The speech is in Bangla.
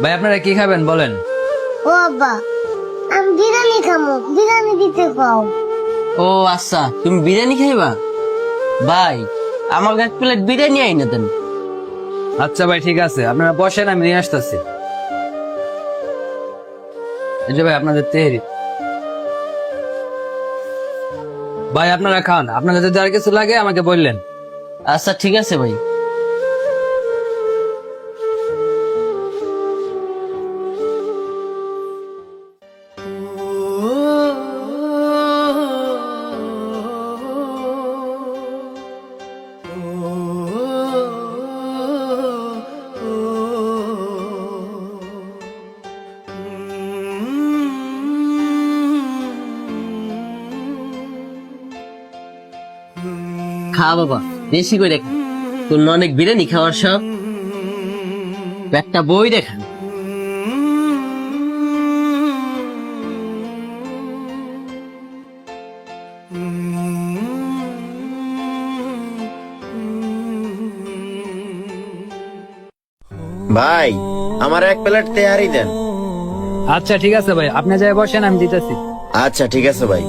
ভাই আপনারা কি খাবেন বলেন? ও আব্বা, আমি বিরিয়ানি খামো, বিরিয়ানি দিতে পাও। ও আচ্ছা, তুমি বিরিয়ানি খাইবা? ভাই, আমাকে এক প্লেট বিরিয়ানি আইনা দেন। আচ্ছা ভাই ঠিক আছে, আপনারা বসেন, আমি নিয়ে আসতেছি। এই যে ভাই আপনাদের তেহরি। ভাই আপনারা খান, আপনাদের যদি আর কিছু লাগে আমাকে বললেন। আচ্ছা ঠিক আছে ভাই। খা বাবা, বেশি করে খা। তোর না অনেক বিরিয়ানি খাওয়ার সব, একটা বই দেখান। ভাই, আমার এক প্লেট তেহারি দেন। আচ্ছা ঠিক আছে ভাই, আপনি যাই বসেন, আমি দিতেছি। আচ্ছা ঠিক আছে ভাই।